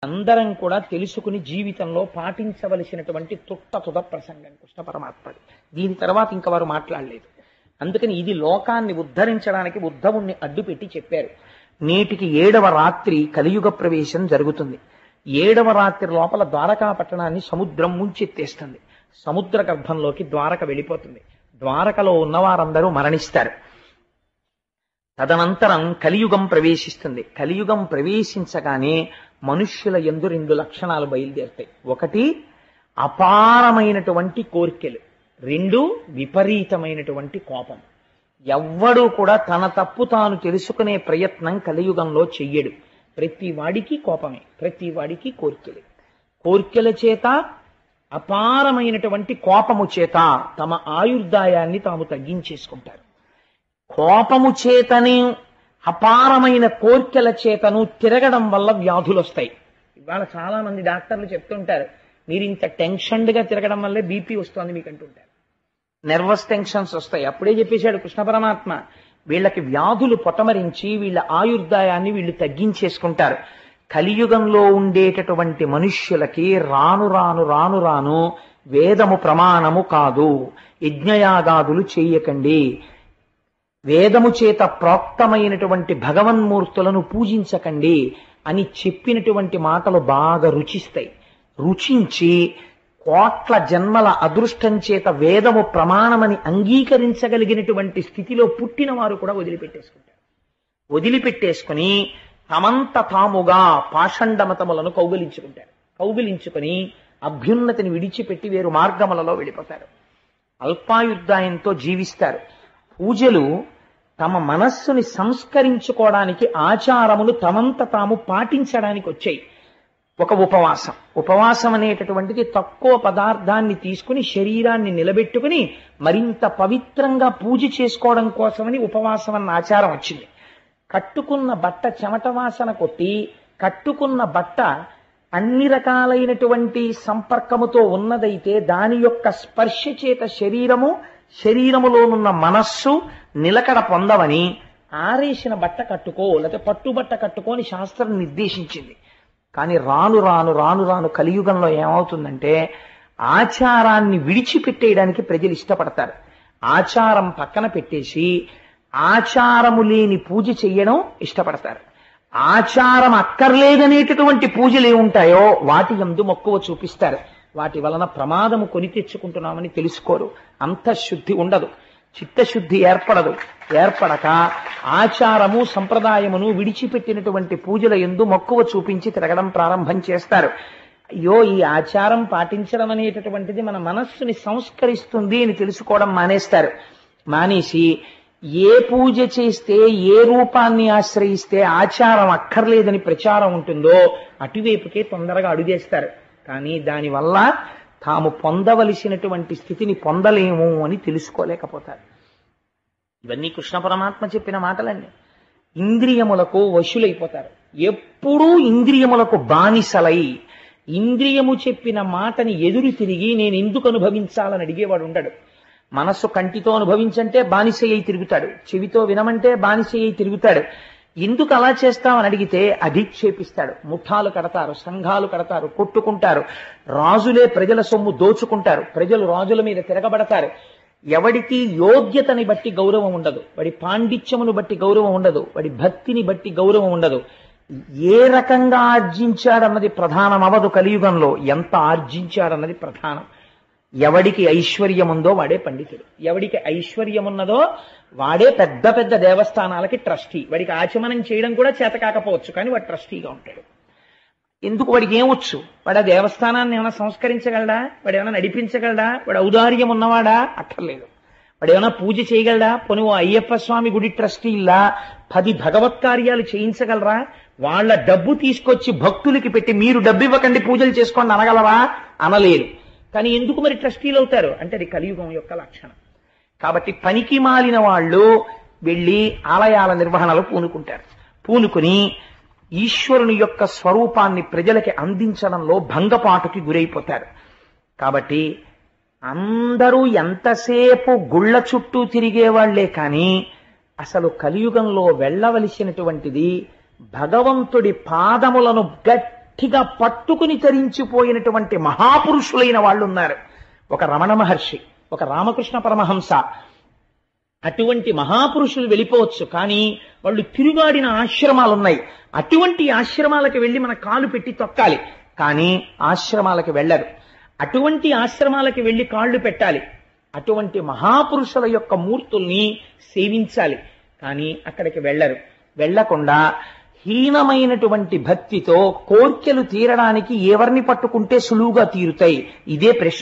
అందరం కూడా తెలుసుకుని జీవితంలో పాటించవలసినటువంటి తుద ప్రసంగం కృష్ణ పరమాత్మది. దీని తర్వాత ఇంకా వారు మాట్లాడలేదు. అందుకని ఇది లోకాన్ని ఉద్ధరించడానికి ఉద్ధవుణ్ణి అడ్డుపెట్టి చెప్పారు. నేటికి 7వ రాత్రి కలియుగ ప్రవేశం జరుగుతుంది. 7వ రాత్రి లోపల ద్వారకా పట్టణాన్ని సముద్రం ముంచెత్తేస్తుంది. సముద్ర గర్భంలోకి ద్వారక వెళ్ళిపోతుంది. ద్వారకలో ఉన్నవారందరూ మరణిస్తారు. తదనంతరం కలియుగం ప్రవేశిస్తుంది. కలియుగం ప్రవేశించగానే మనుష్యుల యందు 2 లక్షణాలు బయలుదేరుతాయి. ఒకటి అపారమైనటువంటి కోరికలు, 2 విపరీతమైనటువంటి కోపం. ఎవ్వడూ కూడా తన తప్పు తాను తెలుసుకునే ప్రయత్నం కలియుగంలో చెయ్యడు. ప్రతి వాడికి కోపమే, ప్రతి వాడికి కోరికలే. కోరికల చేత, అపారమైనటువంటి కోపము చేత తమ ఆయుర్దాయాన్ని తాము తగ్గించేసుకుంటారు. కోపము చేతని అపారమైన కోర్కెల చేతను తిరగడం వల్ల వ్యాధులు వస్తాయి. ఇవాళ చాలా మంది డాక్టర్లు చెప్తుంటారు, మీరు ఇంత టెన్షన్డ్గా తిరగడం వల్లే బీపీ వస్తుంది మీకు అంటుంటారు. నెర్వస్ టెన్షన్స్ వస్తాయి. అప్పుడే చెప్పేశాడు కృష్ణ పరమాత్మ, వీళ్ళకి వ్యాధులు పొటమరించి వీళ్ళ ఆయుర్దాయాన్ని వీళ్ళు తగ్గించేసుకుంటారు. కలియుగంలో ఉండేటటువంటి మనుష్యులకి రాను రాను రాను రాను వేదము ప్రమాణము కాదు, యజ్ఞయాగాదులు చెయ్యకండి, వేదము చేత ప్రోక్తమైనటువంటి భగవన్మూర్తులను పూజించకండి అని చెప్పినటువంటి మాటలు బాగా రుచిస్తాయి. రుచించి కోట్ల జన్మల అదృష్టం చేత వేదము ప్రమాణమని అంగీకరించగలిగినటువంటి స్థితిలో పుట్టిన వారు కూడా వదిలిపెట్టేసుకుంటారు. వదిలిపెట్టేసుకుని తమంత తాముగా పాషండమతములను కౌగిలించుకుంటారు. కౌగిలించుకుని అభ్యున్నతిని విడిచిపెట్టి వేరు మార్గములలో వెళ్ళిపోతారు. అల్పాయుర్దాయంతో జీవిస్తారు. పూజలు తమ మనస్సుని సంస్కరించుకోవడానికి, ఆచారమును తమంత తాము పాటించడానికి వచ్చాయి. ఒక ఉపవాసం. ఉపవాసం అనేటటువంటిది తక్కువ పదార్థాన్ని తీసుకుని శరీరాన్ని నిలబెట్టుకుని మరింత పవిత్రంగా పూజ చేసుకోవడం కోసమని ఉపవాసం అన్న ఆచారం వచ్చింది. కట్టుకున్న బట్ట చెమట వాసన కొట్టి, కట్టుకున్న బట్ట అన్ని రకాలైనటువంటి సంపర్కముతో ఉన్నదైతే దాని యొక్క స్పర్శ చేత శరీరములోనున్న మనస్సు నిలకడ పొందవని ఆరేసిన బట్ట కట్టుకో, లేకపోతే పట్టుబట్ట కట్టుకోని శాస్త్రం నిర్దేశించింది. కానీ రాను రాను రాను రాను కలియుగంలో ఏమవుతుందంటే ఆచారాన్ని విడిచిపెట్టేయడానికి ప్రజలు ఇష్టపడతారు. ఆచారం పక్కన పెట్టేసి ఆచారము లేని పూజ చెయ్యడం ఇష్టపడతారు. ఆచారం అక్కర్లేదనేటటువంటి పూజలు ఏముంటాయో వాటి యందు మక్కువ చూపిస్తారు. వాటి వలన ప్రమాదము కొని తెచ్చుకుంటున్నామని తెలుసుకోరు. అంతఃశుద్ధి ఉండదు, చిత్తశుద్ధి ఏర్పడదు. ఏర్పడక ఆచారము సంప్రదాయమును విడిచిపెట్టినటువంటి పూజల యందు మక్కువ చూపించి తిరగడం ప్రారంభం చేస్తారు. అయ్యో, ఈ ఆచారం పాటించడం అనేటటువంటిది మన మనస్సుని సంస్కరిస్తుంది అని తెలుసుకోవడం మానేస్తారు. మానేసి ఏ పూజ చేస్తే, ఏ రూపాన్ని ఆశ్రయిస్తే ఆచారం అక్కర్లేదని ప్రచారం ఉంటుందో అటువైపుకే తొందరగా అడుగేస్తారు. కానీ దానివల్ల తాము పొందవలసినటువంటి స్థితిని పొందలేము అని తెలుసుకోలేకపోతారు. ఇవన్నీ కృష్ణ పరమాత్మ చెప్పిన మాటలన్నీ. ఇంద్రియములకు వశులైపోతారు. ఎప్పుడూ ఇంద్రియములకు బానిసలై ఇంద్రియము చెప్పిన మాటని ఎదురు తిరిగి నేను ఎందుకు అనుభవించాలని అడిగేవాడు ఉండడు. మనస్సు కంటితో అనుభవించంటే బానిస అయి తిరుగుతాడు, చెవితో వినమంటే బానిస అయి తిరుగుతాడు. ఎందుకు అలా చేస్తామని అడిగితే అధిక్షేపిస్తాడు. ముఠాలు కడతారు, సంఘాలు కడతారు, కొట్టుకుంటారు. రాజులే ప్రజల సొమ్ము దోచుకుంటారు, ప్రజలు రాజుల మీద తిరగబడతారు. ఎవడికి యోగ్యతని బట్టి గౌరవం ఉండదు, వాడి పాండిత్యమును బట్టి గౌరవం ఉండదు, వాడి భక్తిని బట్టి గౌరవం ఉండదు. ఏ రకంగా ఆర్జించాడన్నది ప్రధానం అవదు కలియుగంలో, ఎంత ఆర్జించాడన్నది ప్రధానం. ఎవడికి ఐశ్వర్యం ఉందో వాడే పండితుడు, ఎవడికి ఐశ్వర్యం ఉన్నదో వాడే పెద్ద పెద్ద దేవస్థానాలకి ట్రస్టీ. వాడికి ఆచమనం చేయడం కూడా చేత కాకపోవచ్చు, కానీ వాడు ట్రస్టీగా ఉంటాడు. ఎందుకు? వాడికి ఏమొచ్చు? వాడు ఆ దేవస్థానాన్ని ఏమైనా సంస్కరించగలడా? వాడు ఏమైనా నడిపించగలడా? వాడు ఔదార్యం ఉన్నవాడా? అక్కర్లేదు. వాడు ఏమైనా పూజ చేయగలడా? పోనీ ఓ అయ్యప్ప స్వామి గుడి ట్రస్టీలా 10 భగవత్ కార్యాలు చేయించగలరా? వాళ్ళ డబ్బు తీసుకొచ్చి భక్తులకి పెట్టి మీరు డబ్బు ఇవ్వకండి పూజలు చేసుకోండి అనగలరా? అనలేరు. కానీ ఎందుకు మరి ట్రస్టీలు అవుతారు అంటే అది కలియుగం యొక్క లక్షణం. కాబట్టి పనికి మాలిన వాళ్ళు వెళ్ళి ఆలయాల నిర్వహణలో పూనుకుంటారు. పూనుకుని ఈశ్వరుని యొక్క స్వరూపాన్ని ప్రజలకి అందించడంలో భంగపాటుకి గురైపోతారు. కాబట్టి అందరూ ఎంతసేపు గుళ్ళ చుట్టూ తిరిగేవాళ్లే కానీ అసలు కలియుగంలో వెళ్ళవలసినటువంటిది భగవంతుడి పాదములను గట్టిగా పట్టుకుని తరించిపోయినటువంటి మహాపురుషులైన వాళ్ళు ఉన్నారు. ఒక రమణ మహర్షి, ఒక రామకృష్ణ పరమహంస, అటువంటి మహాపురుషులు వెళ్ళిపోవచ్చు, కానీ వాళ్ళు తిరుగాడిన ఆశ్రమాలున్నాయి. అటువంటి ఆశ్రమాలకు వెళ్ళి మన కాలు పెట్టి తొక్కాలి, కానీ ఆశ్రమాలకు వెళ్ళరు. అటువంటి ఆశ్రమాలకు వెళ్ళి కాళ్ళు పెట్టాలి. అటువంటి మహాపురుషుల యొక్క మూర్తుల్ని సేవించాలి, కానీ అక్కడికి వెళ్ళరు. వెళ్లకుండా హీనమైనటువంటి భక్తితో కోర్కెలు తీరడానికి ఎవరిని పట్టుకుంటే సులువుగా తీరుతాయి, ఇదే ప్రశ్న.